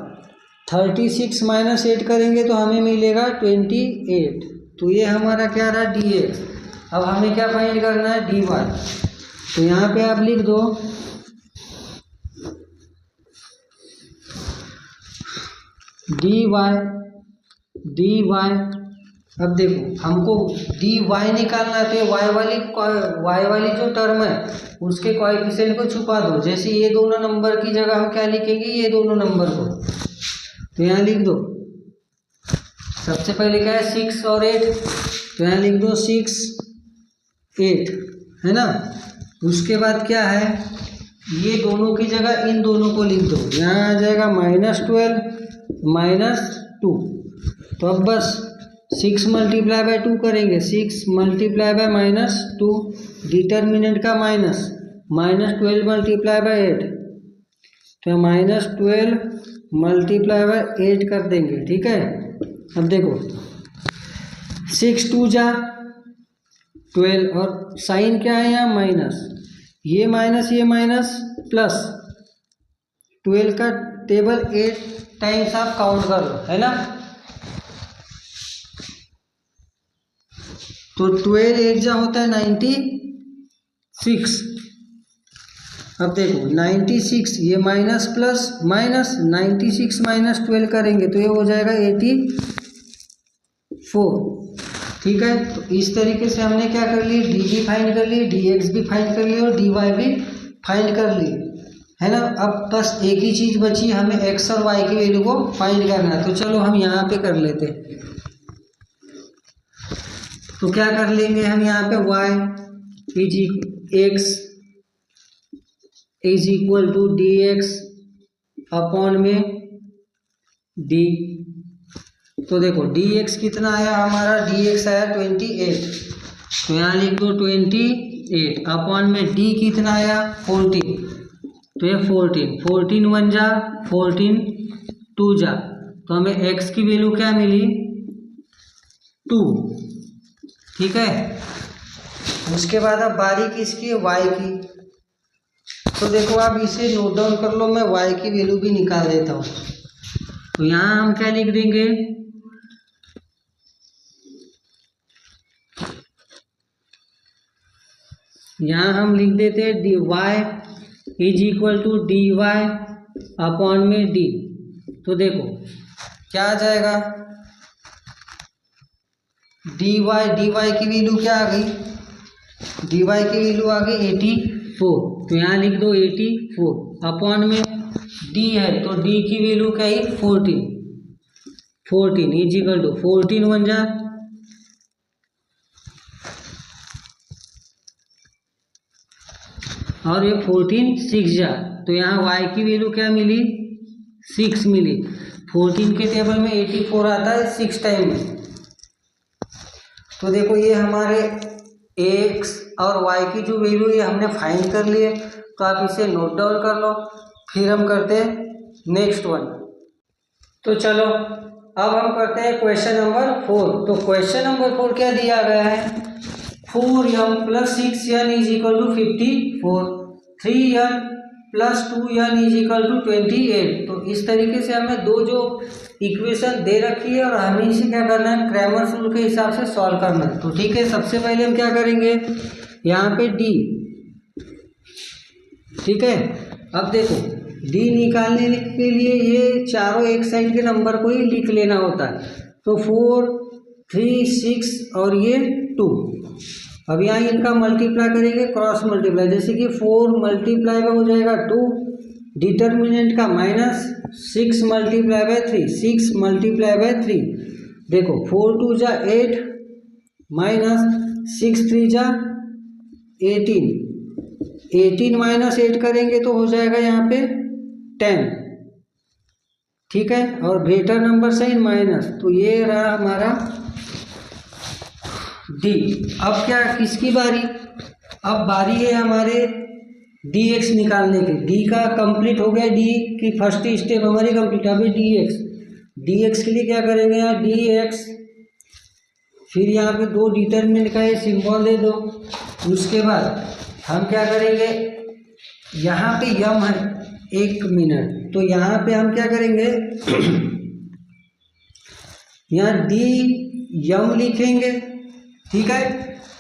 A: 36 -8 करेंगे तो हमें मिलेगा 28, तो ये हमारा क्या रहा dx। अब हमें क्या फाइंड करना है, dy। तो यहाँ पे आप लिख दो dy। अब देखो हमको dy निकालना है, तो ये y वाली जो टर्म है उसके कोएफिशिएंट को छुपा दो। जैसे ये दोनों नंबर की जगह हम क्या लिखेंगे, ये दोनों नंबर को, तो यहाँ लिख दो सबसे पहले क्या है 6 और 8, तो यहाँ लिख दो 6 8, है ना। उसके बाद क्या है, ये दोनों की जगह इन दोनों को लिख दो, यहाँ आ जाएगा -12 -2। तो अब बस 6 मल्टीप्लाई बाय 2 करेंगे, 6 मल्टीप्लाई बाय -2, डिटर्मिनेंट का -12 मल्टीप्लाई बाय 8, तो -12 मल्टीप्लाई बाय 8 कर देंगे, ठीक है। अब देखो 6 2 जा 12 और साइन क्या है यहाँ माइनस, ये माइनस प्लस 12 का टेबल 8 टाइम्स आप काउंट कर लो, है ना। तो 12 8 जा होता है 96। अब देखो 96, ये माइनस प्लस माइनस 96 -12 करेंगे तो ये हो जाएगा 84, ठीक है। तो इस तरीके से हमने क्या कर ली, डी भी फाइंड कर ली, dx भी फाइंड कर ली और dy भी फाइंड कर ली, है ना। अब बस एक ही चीज़ बची, हमें x और y की वैल्यू को फाइंड करना है। तो चलो हम यहाँ पे कर लेते हैं। तो क्या कर लेंगे हम यहाँ पे, x is equal to dx upon में d। तो देखो dx कितना आया हमारा, dx आया 28, तो यहाँ लिख दो 28 अपॉन में d कितना आया 14, तो ये 14 1 जा 14 2 जा, तो हमें x की वैल्यू क्या मिली 2, ठीक है। उसके बाद अब बारी किसकी है, y की। तो देखो आप इसे नोट डाउन कर लो, मैं y की वैल्यू भी निकाल देता हूँ। तो यहाँ हम क्या लिख देंगे, यहाँ हम लिख देते हैं dy is equal to dy upon में d। तो देखो क्या आ जाएगा, dy की वैल्यू क्या आ गई, dy की वैल्यू आ गई 84, तो यहाँ लिख दो 84 अपॉन में d है, तो d की वैल्यू क्या है 14 इज इक्वल टू 14 1 जा और ये 14 6 जा, तो यहाँ y की वैल्यू क्या मिली 6 मिली। 14 के टेबल में 84 आता है 6 टाइम में। तो देखो ये हमारे x और y की जो वैल्यू ये हमने फाइंड कर लिए, तो आप इसे नोट डाउन कर लो। फिर हम करते हैं नेक्स्ट वन। तो चलो अब हम करते हैं क्वेश्चन नंबर 4। तो क्वेश्चन नंबर 4 क्या दिया गया है, 4m + 6n is equal to 54, 3n + 2n is equal to 28। तो इस तरीके से हमें दो जो इक्वेशन दे रखी है और हमें इसे क्या करना है, क्रैमर्स रूल के हिसाब से सॉल्व करना है। तो ठीक है, सबसे पहले हम क्या करेंगे, यहाँ पे d, ठीक है। अब देखो d निकालने के लिए ये चारों एक साइड के नंबर को ही लिख लेना होता है। तो 4 3 6 और ये 2। अब यहाँ इनका मल्टीप्लाई करेंगे, क्रॉस मल्टीप्लाई, जैसे कि 4 मल्टीप्लाई में हो जाएगा 2, डिटर्मिनेंट का -6 मल्टीप्लाई बाय 3, 6 मल्टीप्लाई बाय 3। देखो 4 2 जा 8 6 3 जा 18, 18 माइनस 8 करेंगे तो हो जाएगा यहाँ पे 10, ठीक है। और ग्रेटर नंबर साइन माइनस, तो ये रहा हमारा डी। अब क्या किसकी बारी, अब बारी है हमारे डी एक्स निकालने की। डी का कंप्लीट हो गया, डी की फर्स्ट स्टेप हमारी कंप्लीट। अभी डी एक्स के लिए क्या करेंगे, यहाँ डी एक्स, फिर यहाँ पे 2 डिटरमिनेंट का ये सिंबल दे दो। उसके बाद हम क्या करेंगे, यहाँ पे यम है, 1 मिनट, तो यहाँ पे हम क्या करेंगे यहाँ डी यम लिखेंगे, ठीक है।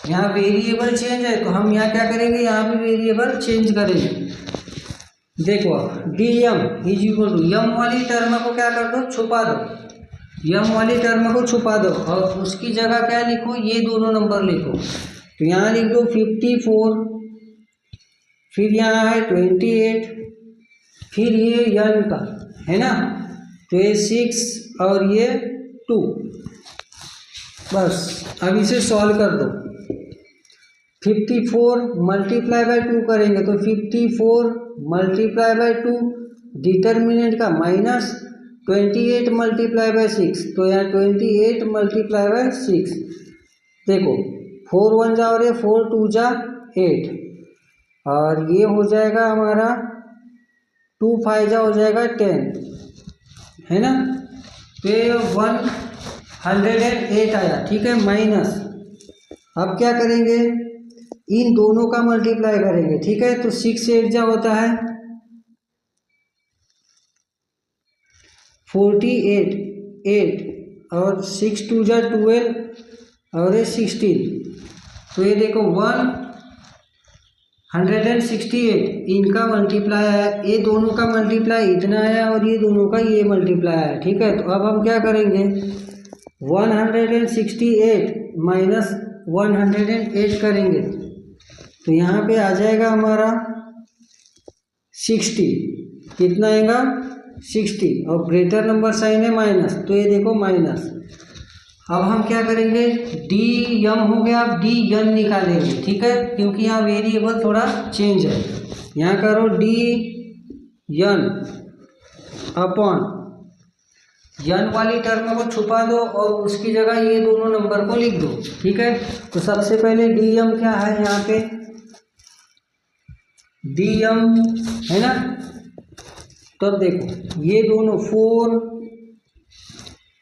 A: यहाँ वेरिएबल चेंज है तो हम यहाँ क्या करेंगे, यहाँ पे वेरिएबल चेंज करेंगे। देखो d m is equal to, m वाली टर्म को क्या कर दो, छुपा दो, यम वाली टर्म को छुपा दो और उसकी जगह क्या लिखो, ये दोनों नंबर लिखो। तो यहाँ लिख दो 54, फिर यहाँ है 28, फिर ये यन का है ना, तो ये 6 और ये 2, बस। अब इसे सॉल्व कर दो। 54 मल्टीप्लाई बाय 2 करेंगे तो 54 मल्टीप्लाई बाय 2, डिटरमिनेंट का माइनस 28 मल्टीप्लाई बाय 6, तो यहाँ 28 मल्टीप्लाई बाय 6। देखो 4 1 जा और 4 2 जा 8, और ये हो जाएगा हमारा 2 5 जा हो जाएगा 10, है ना। तो 108 आया, ठीक है, माइनस। अब क्या करेंगे, इन दोनों का मल्टीप्लाई करेंगे, ठीक है। तो 6 8 जा होता है 48, 8 और 6 2 जा 12 और ये 16, तो ये देखो 168 इनका मल्टीप्लाई है, ये दोनों का मल्टीप्लाई इतना है और ये दोनों का ये मल्टीप्लाई है, ठीक है। तो अब हम क्या करेंगे, 168 माइनस 108 करेंगे तो यहाँ पे आ जाएगा हमारा 60, कितना आएगा 60, और ग्रेटर नंबर साइन है माइनस, तो ये देखो माइनस। अब हम क्या करेंगे, डी यम हो गया, अब डी यन निकालेंगे, ठीक है, क्योंकि यहाँ वेरिएबल थोड़ा चेंज है। यहाँ करो डी यन अपॉन, यन वाली टर्म को छुपा दो और उसकी जगह ये दोनों नंबर को लिख दो, ठीक है। तो सबसे पहले डी यम क्या है, यहाँ पे डी यम है ना, तो अब देखो ये दोनों 4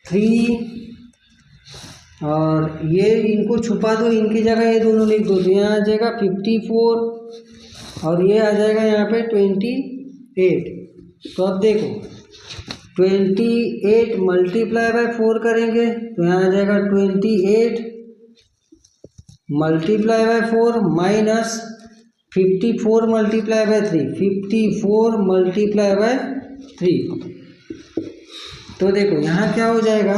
A: 3 और ये इनको छुपा दो, इनकी जगह ये दोनों लिख दो, तो यहाँ आ जाएगा 54 और ये आ जाएगा यहाँ पे 28। तो अब देखो 28 मल्टीप्लाई बाय 4 करेंगे तो यहाँ आ जाएगा 28 multiply by 4 minus 54 multiply by 3, 54 multiply by 3। तो देखो यहाँ क्या हो जाएगा,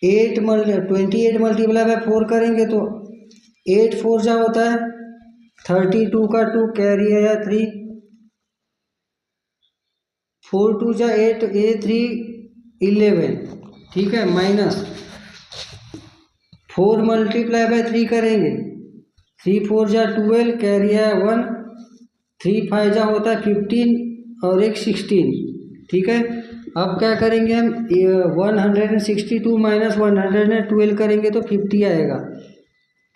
A: 28 मल्टीप्लाई बाय 4 करेंगे तो 8 4 जा होता है 32 का 2 कैरी है 3, 4 2 जा 8, ए 3 11, ठीक है, माइनस 4 मल्टीप्लाई बाय 3 करेंगे, 3 4 जा 12 कैरी है 1, 3 5 जा होता है 15 और एक 16, ठीक है। अब क्या करेंगे हम, 162 माइनस 112 करेंगे तो 50 आएगा,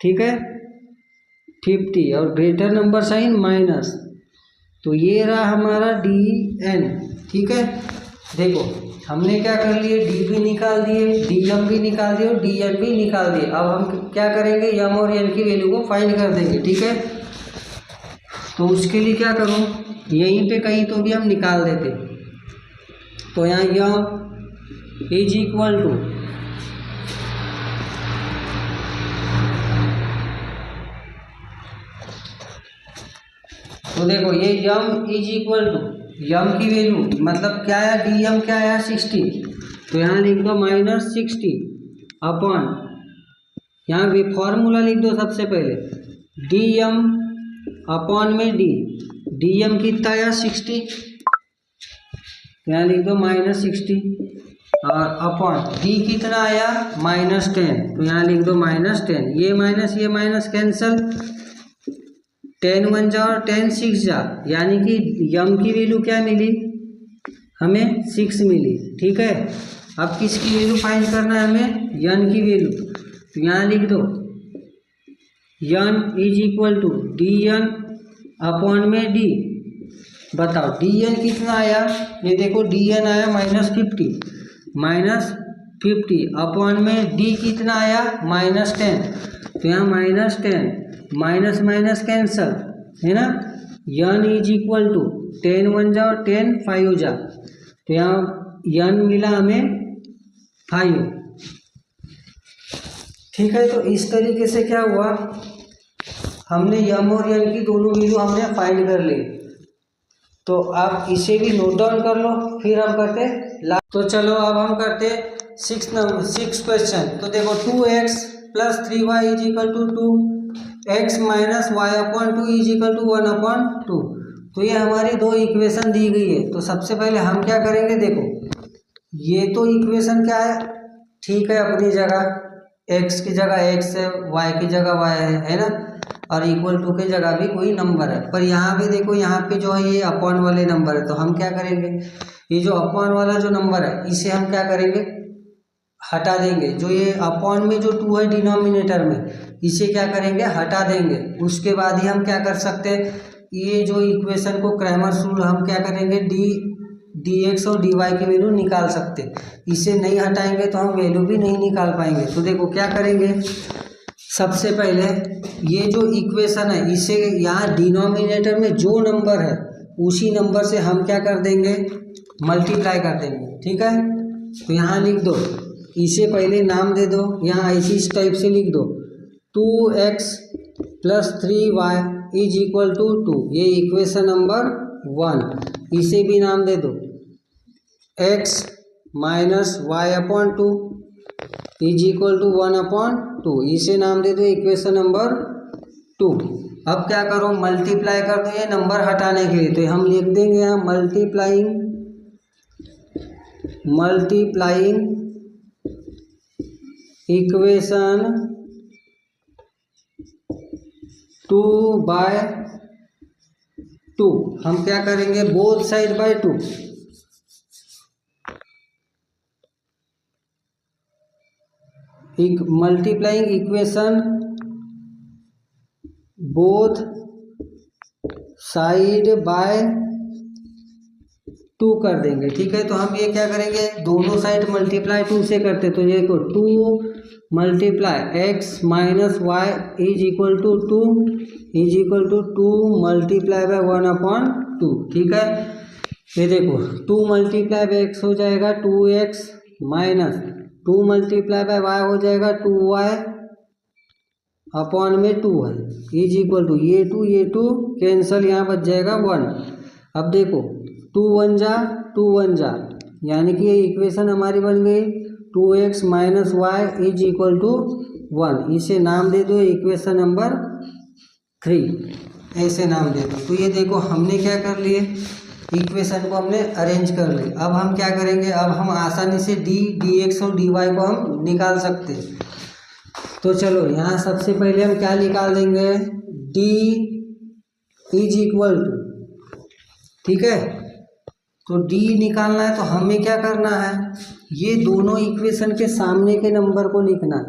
A: ठीक है, 50 और ग्रेटर नंबर साइन माइनस, तो ये रहा हमारा डी एन, ठीक है। देखो हमने क्या कर लिए, डी भी निकाल दिए, डी एम भी निकाल दिए और डी एन भी निकाल दिए। अब हम क्या करेंगे, एम और एन की वैल्यू को फाइंड कर देंगे, ठीक है। तो उसके लिए क्या करूँ, यहीं पे कहीं तो भी हम निकाल देते, तो यहाँ यम इज इक्वल टू, तो देखो ये यम इज इक्वल टू, यम की वैल्यू मतलब क्या है, डी एम क्या है 60, तो यहाँ लिख दो माइनस 60 अपॉन, यहाँ भी फॉर्मूला लिख दो सबसे पहले, डी एम अपॉन में डी एम कितना आया 60, यहाँ लिख दो माइनस 60 और अपॉन डी कितना आया -10, तो यहाँ लिख दो -10। ये माइनस कैंसल, 10 1 जा और 10 6 जा, यानी कि यम की वैल्यू क्या मिली हमें 6 मिली। ठीक है, अब किसकी वैल्यू फाइंड करना है हमें, यन की वैल्यू। तो यहाँ लिख दो N is equal to D N upon में डी। बताओ डी एन कितना आया, ये देखो डी एन आया -50 अपॉन में डी कितना आया -10। तो यहाँ -10 माइनस कैंसल है ना, यन इज इक्वल टू 10 1 जा और 10 5 जा, तो यहाँ यन मिला हमें 5। ठीक है, तो इस तरीके से क्या हुआ, हमने यम और यन की दोनों वैल्यू हमने फाइंड कर ली। तो आप इसे भी नोट डाउन कर लो, फिर हम करते लास्ट। तो चलो अब हम करते 6 क्वेश्चन। तो देखो 2x + 3y is equal to 2x - y/2 is equal to 1/2। तो ये हमारी दो इक्वेशन दी गई है। तो सबसे पहले हम क्या करेंगे, देखो ये तो इक्वेशन क्या है, ठीक है अपनी जगह, x की जगह x है, y की जगह y है ना, और इक्वल टू की जगह भी कोई नंबर है। पर यहाँ पे देखो, यहाँ पे जो है ये अपॉन वाले नंबर है, तो हम क्या करेंगे, ये जो अपॉन वाला जो नंबर है इसे हम क्या करेंगे, हटा देंगे। जो ये अपॉन में जो 2 है डिनोमिनेटर में, इसे क्या करेंगे, हटा देंगे। उसके बाद ही हम क्या कर सकते हैं, ये जो इक्वेशन को क्रैमर्स रूल हम क्या करेंगे, dx और dy की वैल्यू निकाल सकते। इसे नहीं हटाएंगे तो हम वैल्यू भी नहीं निकाल पाएंगे। तो देखो क्या करेंगे, सबसे पहले ये जो इक्वेशन है इसे यहाँ डिनोमिनेटर में जो नंबर है उसी नंबर से हम क्या कर देंगे, मल्टीप्लाई कर देंगे। ठीक है, तो यहाँ लिख दो, इसे पहले नाम दे दो, यहाँ इस टाइप से लिख दो 2x + 3y is equal to 2, ये इक्वेशन नंबर 1। इसे भी नाम दे दो x - y/2 is equal to 1/2, इसे नाम दे दो इक्वेशन नंबर 2। अब क्या करो, मल्टीप्लाई कर दो ये नंबर हटाने के लिए। तो हम लिख देंगे यहाँ मल्टीप्लाइंग इक्वेशन 2/2। हम क्या करेंगे, both side by 2। Multiplying equation both side by 2 कर देंगे। ठीक है, तो हम ये क्या करेंगे, दोनों साइड मल्टीप्लाई 2 से करते, तो ये को 2 × x - y is equal to 2 is equal to 2 × 1/2। ठीक है, ये देखो 2 × x हो जाएगा 2x माइनस 2 × y हो जाएगा 2y अपॉन में 2 है इज इक्वल टू ये 2 कैंसल, यहाँ बच जाएगा 1। अब देखो 2 1 जा 2 1 जा, यानी कि ये इक्वेशन हमारी बन गई 2x - y is equal to 1। इसे नाम दे दो इक्वेशन नंबर 3, ऐसे नाम दे दो। तो ये देखो हमने क्या कर लिए, इक्वेशन को हमने अरेंज कर ली। अब हम क्या करेंगे, अब हम आसानी से dx और dy को हम निकाल सकते हैं। तो चलो यहाँ सबसे पहले हम क्या निकाल देंगे, d इज इक्वल टू, ठीक है, तो d निकालना है तो हमें क्या करना है, ये दोनों इक्वेशन के सामने के नंबर को लिखना है,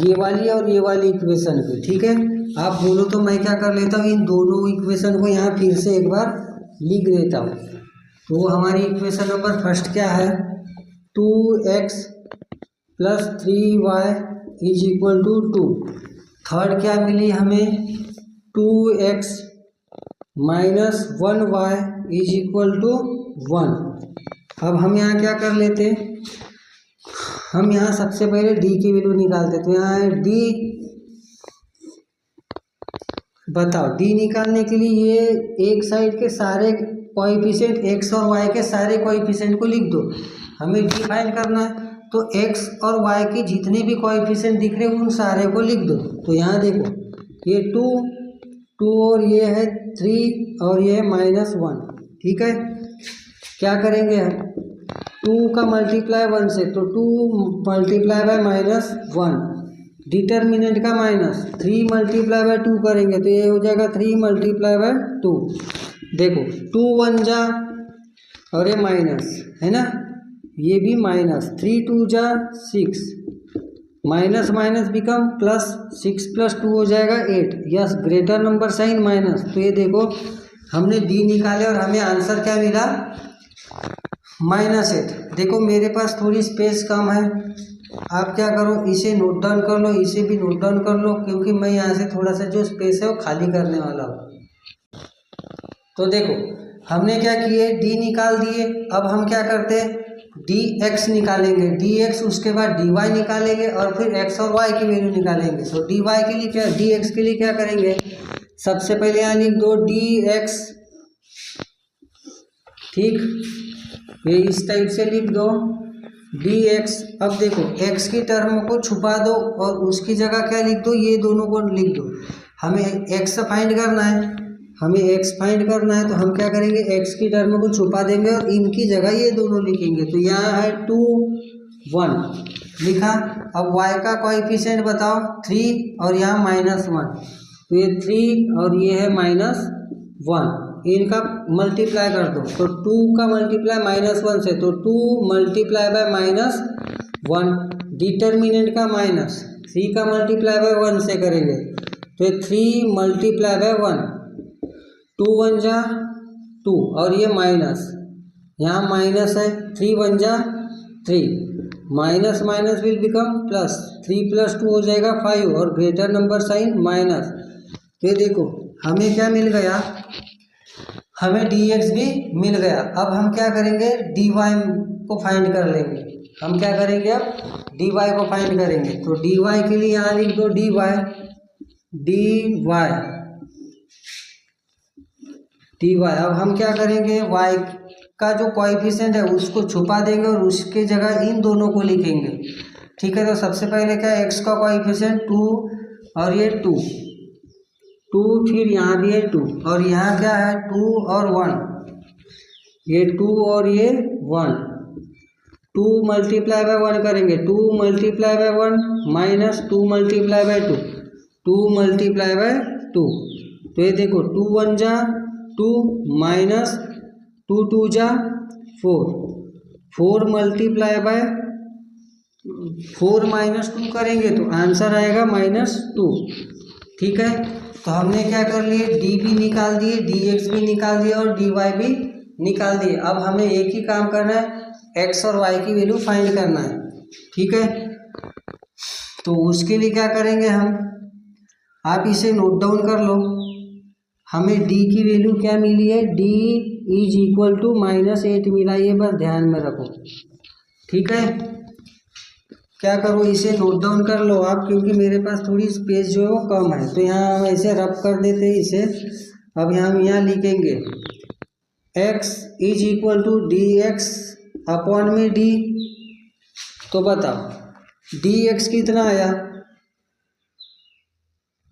A: ये वाली और ये वाली इक्वेशन को। ठीक है, आप बोलो तो मैं क्या कर लेता हूँ, इन दोनों इक्वेशन को यहाँ फिर से एक बार लिख देता हूँ। तो हमारी इक्वेशन नंबर फर्स्ट क्या है, 2x + 3y is equal to 2। Third क्या मिली हमें, 2x - 1y is equal to 1। अब हम यहाँ क्या कर लेते, हम यहाँ सबसे पहले d की वैल्यू निकालते। तो यहाँ है d, बताओ d निकालने के लिए ये एक साइड के सारे कोएफिशिएंट x और y के सारे कोएफिशिएंट को लिख दो। हमें d फाइंड करना है, तो x और y के जितने भी कोएफिशिएंट दिख रहे हैं उन सारे को लिख दो। तो यहाँ देखो ये 2 और ये है 3 और ये है -1। ठीक है, क्या करेंगे हम, 2 का मल्टीप्लाई 1 से, तो 2 मल्टीप्लाई बाय -1, डिटर्मिनेंट का -3 मल्टीप्लाई बाय 2 करेंगे तो ये हो जाएगा 3 मल्टीप्लाई बाय 2। देखो 2 1 जा और ये माइनस है ना, ये भी माइनस, 3 2 जा 6, माइनस माइनस बिकम प्लस, 6 + 2 हो जाएगा 8, yes greater number sign minus. तो ये देखो हमने डी निकाले और हमें आंसर क्या मिला, -8। देखो मेरे पास थोड़ी स्पेस कम है, आप क्या करो इसे नोट डाउन कर लो, इसे भी नोट डाउन कर लो, क्योंकि मैं यहाँ से थोड़ा सा जो स्पेस है वो खाली करने वाला हूँ। तो देखो हमने क्या किए, डी निकाल दिए। अब हम क्या करते हैं, dx निकालेंगे, dx उसके बाद dy निकालेंगे और फिर x और y की वैल्यू निकालेंगे। तो dy के लिए क्या, dx के लिए क्या करेंगे, सबसे पहले यहाँ लिख दो dx, ठीक, ये इस टाइप से लिख दो dx। अब देखो x की टर्म को छुपा दो और उसकी जगह क्या लिख दो, ये दोनों को लिख दो। हमें x फाइंड करना है, हमें x फाइंड करना है, तो हम क्या करेंगे, x की टर्म को छुपा देंगे और इनकी जगह ये दोनों लिखेंगे। तो यहाँ है 2 1 लिखा। अब y का कोएफिशिएंट बताओ 3 और यहाँ -1, तो ये 3 और ये है -1, इनका मल्टीप्लाई कर दो। तो 2 का मल्टीप्लाई -1 से, तो 2 मल्टीप्लाई बाय -1, डिटर्मिनेंट का माइनस, 3 का मल्टीप्लाई बाय 1 से करेंगे तो 3 मल्टीप्लाई बाय 1, 2 1 जा 2 और ये माइनस, यहाँ माइनस है, 3 1 जा 3, minus minus will become plus, 3 + 2 हो जाएगा 5 और ग्रेटर नंबर साइन माइनस। तो देखो हमें क्या मिल गया, हमें dx भी मिल गया। अब हम क्या करेंगे, dy को फाइंड कर लेंगे। हम क्या करेंगे, अब dy को फाइंड करेंगे। तो dy के लिए यहाँ लिख दो dy, अब हम क्या करेंगे, y का जो कोएफिशिएंट है उसको छुपा देंगे और उसके जगह इन दोनों को लिखेंगे, ठीक है। तो सबसे पहले क्या है, x का कोएफिशिएंट 2 और ये 2, फिर यहाँ भी है 2 और यहाँ क्या है 2 और 1, ये 2 और ये 1, 2 मल्टीप्लाई बाय 1 करेंगे, 2 multiply bye 1 minus 2 multiply bye 2, 2 multiply bye 2। तो ये देखो 2 1 जा 2 माइनस 2 2 जा 4, 4 मल्टीप्लाई बाय 4 माइनस 2 करेंगे तो आंसर आएगा -2, ठीक है। तो हमने क्या कर लिए, डी भी निकाल दिए, dx भी निकाल दिया और dy भी निकाल दिए। अब हमें एक ही काम करना है, x और y की वैल्यू फाइंड करना है, ठीक है। तो उसके लिए क्या करेंगे हम, आप इसे नोट डाउन कर लो। हमें d की वैल्यू क्या मिली है, d = -8 मिला, ये बस ध्यान में रखो, ठीक है। क्या करो, इसे नोट डाउन कर लो आप, क्योंकि मेरे पास थोड़ी स्पेस जो है वो कम है। तो यहाँ हम ऐसे रब कर देते हैं इसे। अब हम यहाँ लिखेंगे x = dx अपॉन में d। तो बताओ dx कितना आया,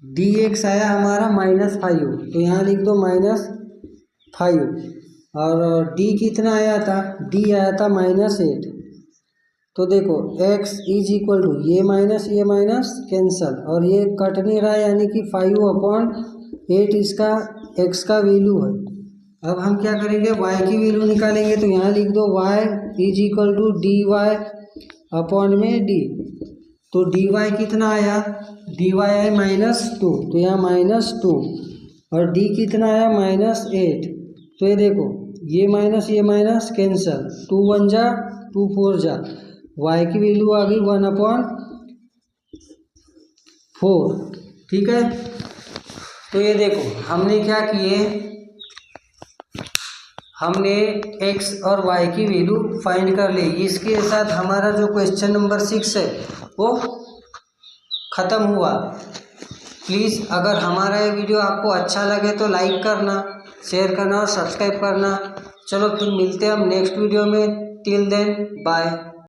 A: dx आया हमारा -5, तो यहाँ लिख दो -5 और d कितना आया था, d आया था -8। तो देखो x = ये माइनस कैंसल और ये कट नहीं रहा, यानी कि 5/8 इसका x का वैल्यू है। अब हम क्या करेंगे, y की वैल्यू निकालेंगे। तो यहाँ लिख दो y = dy अपॉन में d। तो dy कितना आया, dy है -2, तो यहाँ -2 और d कितना आया -8। तो ये देखो ये माइनस कैंसल, 2 1 जा 2 4 जा, y की वैल्यू आ गई 1/4, ठीक है। तो ये देखो हमने क्या किए, हमने x और y की वैल्यू फाइंड कर ली। इसके साथ हमारा जो क्वेश्चन नंबर 6 है वो ख़त्म हुआ। प्लीज़ अगर हमारा ये वीडियो आपको अच्छा लगे तो लाइक करना, शेयर करना और सब्सक्राइब करना। चलो फिर मिलते हैं हम नेक्स्ट वीडियो में। Till then bye.